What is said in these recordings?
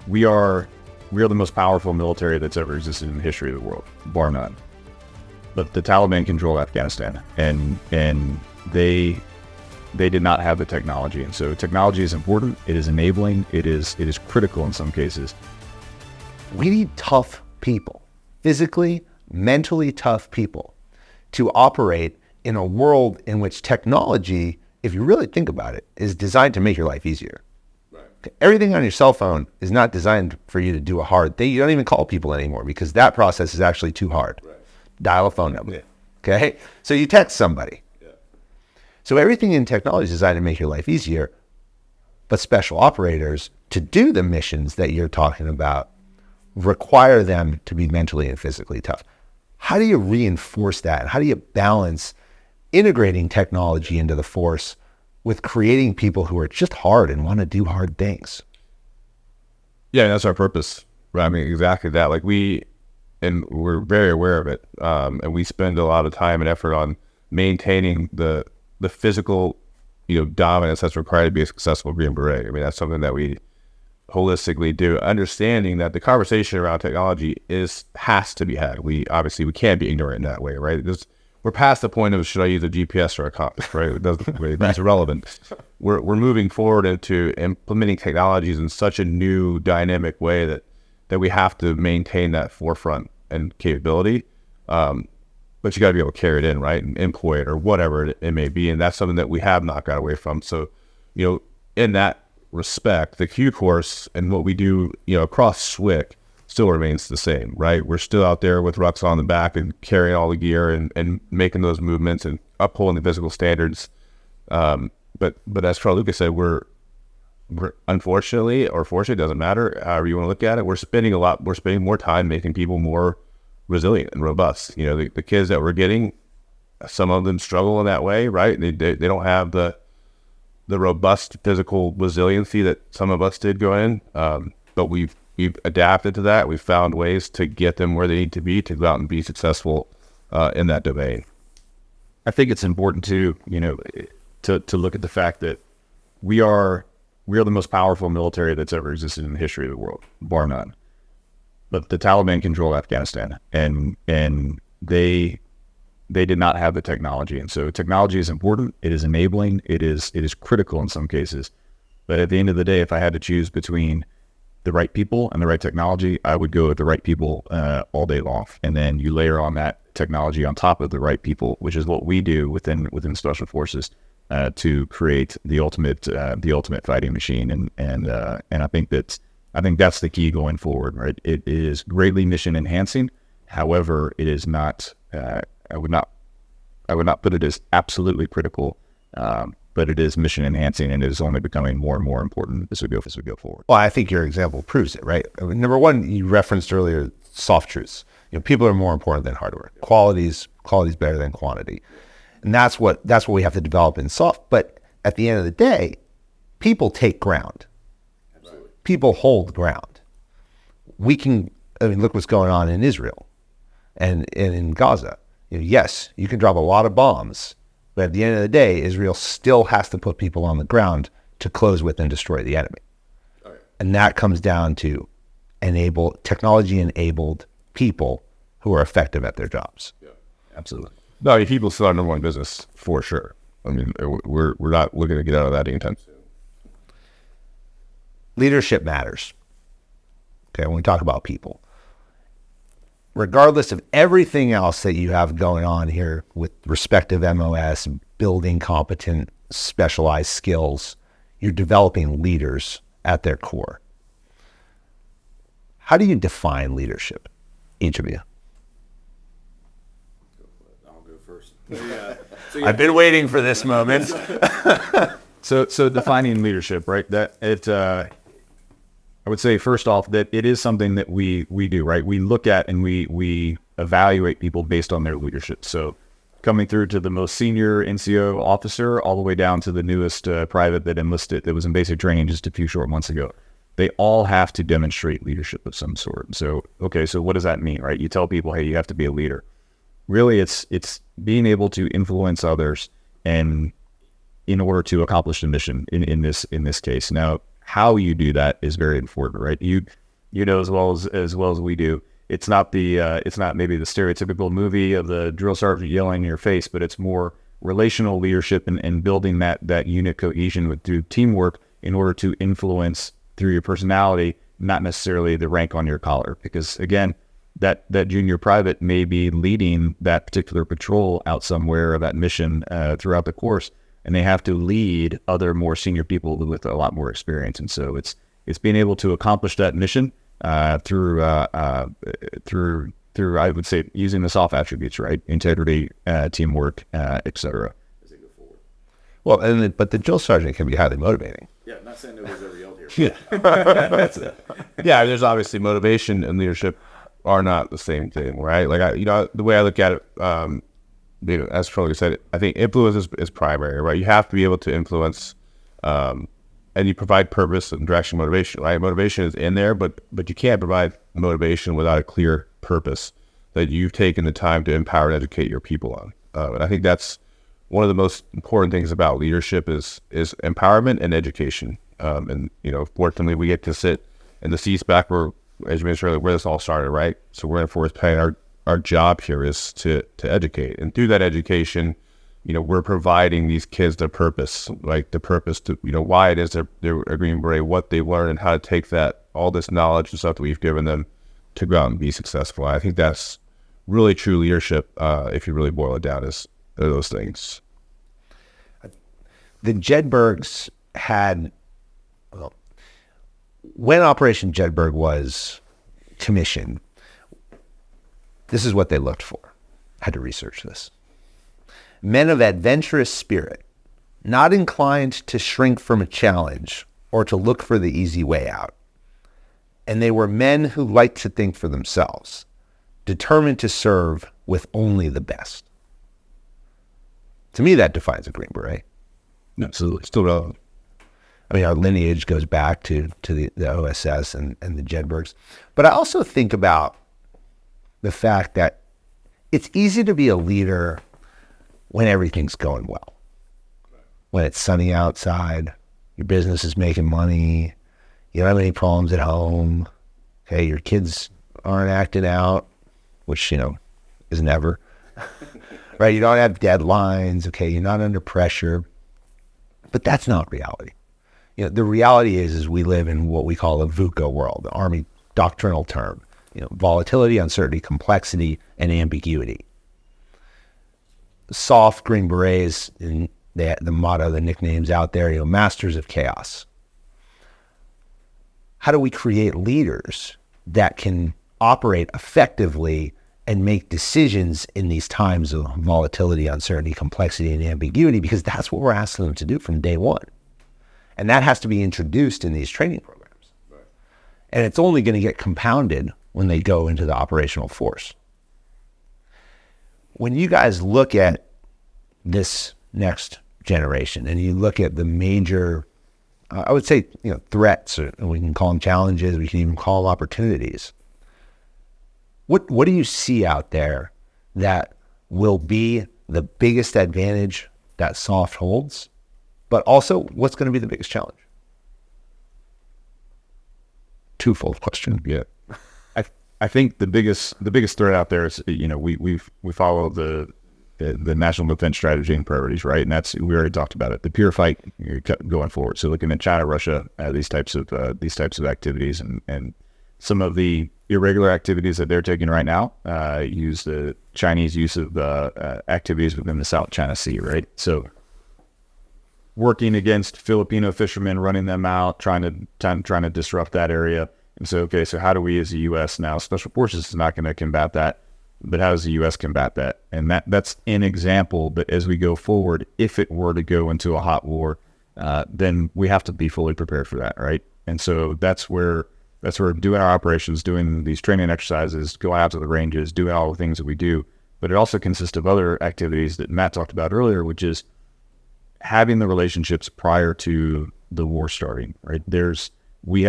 we are the most powerful military that's ever existed in the history of the world, bar none. But the Taliban control Afghanistan, and they did not have the technology. And so technology is important. It is enabling. It is critical in some cases. We need tough people, physically, mentally tough people, to operate in a world in which technology, if you really think about it, is designed to make your life easier. Right. Everything on your cell phone is not designed for you to do a hard thing. You don't even call people anymore because that process is actually too hard. Right. Dial a phone number. Yeah. Okay? So you text somebody. Yeah. So everything in technology is designed to make your life easier, but special operators, to do the missions that you're talking about, require them to be mentally and physically tough. How do you reinforce that? And how do you balance integrating technology into the force with creating people who are just hard and want to do hard things? Yeah, that's our purpose. Right? I mean, exactly that. Like we're very aware of it. And we spend a lot of time and effort on maintaining the physical, dominance that's required to be a successful Green Beret. I mean, that's something that we holistically do, understanding that the conversation around technology has to be had. We can't be ignorant in that way, right? We're past the point of should I use a GPS or a compass, right? It's irrelevant. We're moving forward into implementing technologies in such a new dynamic way that we have to maintain that forefront and capability. But you got to be able to carry it in, right, and employ it or whatever it may be, and that's something that we have not got away from. So, in that respect, the Q course and what we do, across SWIC still remains the same, right? We're still out there with rucks on the back and carrying all the gear and making those movements and upholding the physical standards. But as Carl Lucas said, we're unfortunately or fortunately, it doesn't matter however you want to look at it, we're spending more time making people more resilient and robust. The kids that we're getting, some of them struggle in that way, right? They don't have the robust physical resiliency that some of us did go in, but we've adapted to that. We've found ways to get them where they need to be to go out and be successful in that domain. I think it's important to look at the fact that we are the most powerful military that's ever existed in the history of the world, bar none. But the Taliban control Afghanistan, and they did not have the technology. And so technology is important. It is enabling. It is critical in some cases. But at the end of the day, if I had to choose between the right people and the right technology, I would go with the right people all day long. And then you layer on that technology on top of the right people, which is what we do within Special Forces to create the ultimate fighting machine. And I think that's the key going forward. Right? It is greatly mission enhancing. However, it is not. I would not put it as absolutely critical, but it is mission enhancing, and it is only becoming more and more important as we go forward. Well, I think your example proves it, right? I mean, number one, you referenced earlier soft truths. People are more important than hardware. Quality's better than quantity, and that's what we have to develop in soft. But at the end of the day, people take ground. Absolutely. People hold ground. Look what's going on in Israel and in Gaza. Yes, you can drop a lot of bombs, but at the end of the day, Israel still has to put people on the ground to close with and destroy the enemy. Oh, yeah. And that comes down to technology-enabled people who are effective at their jobs. Yeah, absolutely. No, people still are number one business for sure. I mean, we're not looking to get out of that anytime soon. Leadership matters. Okay, when we talk about people. Regardless of everything else that you have going on here with respective MOS, building competent, specialized skills, you're developing leaders at their core. How do you define leadership, each of you? I'll go first. I've been waiting for this moment. So defining leadership, right? I would say first off that it is something that we do, right? We look at and we evaluate people based on their leadership. So coming through to the most senior NCO officer all the way down to the newest private that was in basic training just a few short months ago, they all have to demonstrate leadership of some sort. So, okay, so what does that mean, right? You tell people, hey, you have to be a leader. Really, it's being able to influence others and in order to accomplish the mission in this case. Now, how you do that is very important, right? You know as well as we do. It's not maybe the stereotypical movie of the drill sergeant yelling in your face, but it's more relational leadership and building that unit cohesion through teamwork in order to influence through your personality, not necessarily the rank on your collar. Because again, that junior private may be leading that particular patrol out somewhere or that mission throughout the course, and they have to lead other more senior people with a lot more experience. And so it's being able to accomplish that mission through I would say using the soft attributes, right? Integrity, teamwork, etc. As they go forward. Well, but the drill sergeant can be highly motivating. Yeah, I'm not saying nobody's ever yelled here. Yeah. Yeah, there's obviously motivation and leadership are not the same thing, right? Like the way I look at it, as Charlie said, I think influence is primary, right? You have to be able to influence, and you provide purpose and direction, motivation, right? Motivation is in there, but you can't provide motivation without a clear purpose that you've taken the time to empower and educate your people on. And I think that's one of the most important things about leadership is empowerment and education. And fortunately, we get to sit in the seats back where, as you mentioned earlier, where this all started, right? So we're in Forest Payne. Our job here is to educate, and through that education, we're providing these kids the purpose, like the purpose to, why it is they're a Green Beret, what they learn, and how to take all this knowledge and stuff that we've given them to go out and be successful. I think that's really true leadership, if you really boil it down, is those things. The Jedburghs had, when Operation Jedburgh was commissioned, this is what they looked for. I had to research this. Men of adventurous spirit, not inclined to shrink from a challenge or to look for the easy way out. And they were men who liked to think for themselves, determined to serve with only the best. To me, that defines a Green Beret. Absolutely. Still relevant. I mean, our lineage goes back to the OSS and the Jedburghs. But I also think about the fact that it's easy to be a leader when everything's going well. When it's sunny outside, your business is making money, you don't have any problems at home, okay, your kids aren't acting out, which, is never, right? You don't have deadlines, okay, you're not under pressure. But that's not reality. The reality is we live in what we call a VUCA world, the Army doctrinal term. Volatility, uncertainty, complexity, and ambiguity. Soft Green Berets, and the motto, the nicknames out there, masters of chaos. How do we create leaders that can operate effectively and make decisions in these times of volatility, uncertainty, complexity, and ambiguity? Because that's what we're asking them to do from day one. And that has to be introduced in these training programs. Right. And it's only going to get compounded when they go into the operational force. When you guys look at this next generation and you look at the major, I would say, threats, or we can call them challenges, we can even call them opportunities. What do you see out there that will be the biggest advantage that soft holds, but also what's going to be the biggest challenge? Twofold question. Yeah. I think the biggest threat out there is, we follow the national defense strategy and priorities, right? And we already talked about it. The pure fight going forward. So looking at China, Russia, these types of activities, and some of the irregular activities that they're taking right now use the Chinese use of activities within the South China Sea, right? So working against Filipino fishermen, running them out, trying to disrupt that area. And so, so how do we as the U.S. now, Special Forces is not going to combat that, but how does the U.S. combat that? And that's an example, but as we go forward, if it were to go into a hot war, then we have to be fully prepared for that, right? And so that's where doing our operations, doing these training exercises, going out to the ranges, doing all the things that we do. But it also consists of other activities that Matt talked about earlier, which is having the relationships prior to the war starting, right? We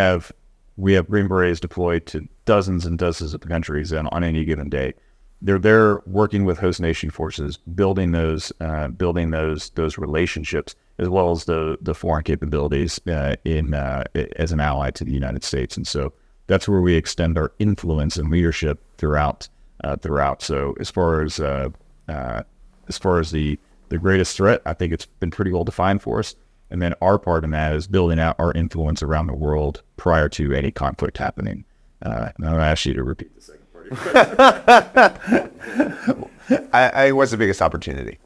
have Green Berets deployed to dozens and dozens of countries on any given day. They're there working with host nation forces, building those relationships, as well as the foreign capabilities as an ally to the United States. And so that's where we extend our influence and leadership throughout. So as far as the greatest threat, I think it's been pretty well defined for us. And then our part in that is building out our influence around the world prior to any conflict happening. And I'm going to ask you to repeat the second part of your question. What's the biggest opportunity?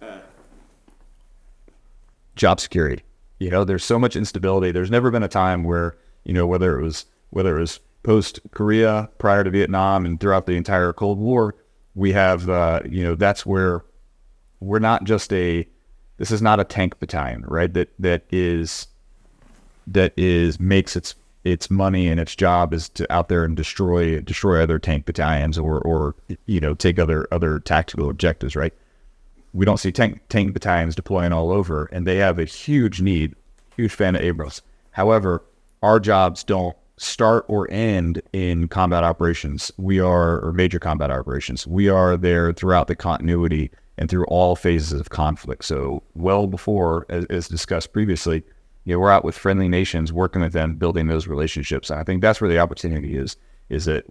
Job security. There's so much instability. There's never been a time where, whether it was post Korea, prior to Vietnam, and throughout the entire Cold War, we have, that's where we're not just this is not a tank battalion, right? That makes its money and its job is to out there and destroy other tank battalions or take other tactical objectives, right? We don't see tank battalions deploying all over, and they have a huge fan of Abrams. However, our jobs don't start or end in combat operations. Or major combat operations. We are there throughout the continuity and through all phases of conflict. So well before, as discussed previously, we're out with friendly nations, working with them, building those relationships. And I think that's where the opportunity is that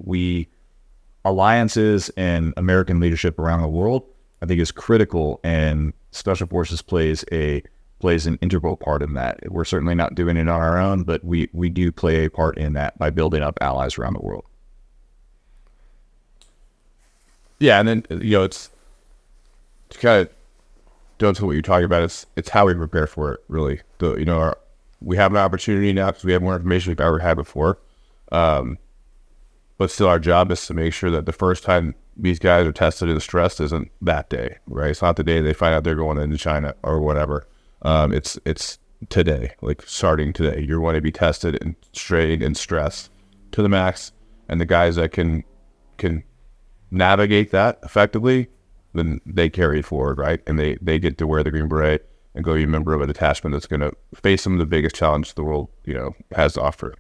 alliances and American leadership around the world, I think, is critical, and Special Forces plays an integral part in that. We're certainly not doing it on our own, but we do play a part in that by building up allies around the world. Yeah, and then it's to kind of don't know what you're talking about. It's how we prepare for it, really. We have an opportunity now because we have more information we've ever had before. But still, our job is to make sure that the first time these guys are tested and stressed isn't that day, right? It's not the day they find out they're going into China or whatever. It's today, like starting today. You're going to be tested and strained and stressed to the max. And the guys that can navigate that effectively, then they carry it forward, right? And they get to wear the Green Beret and go be a member of a detachment that's going to face some of the biggest challenges the world, has to offer.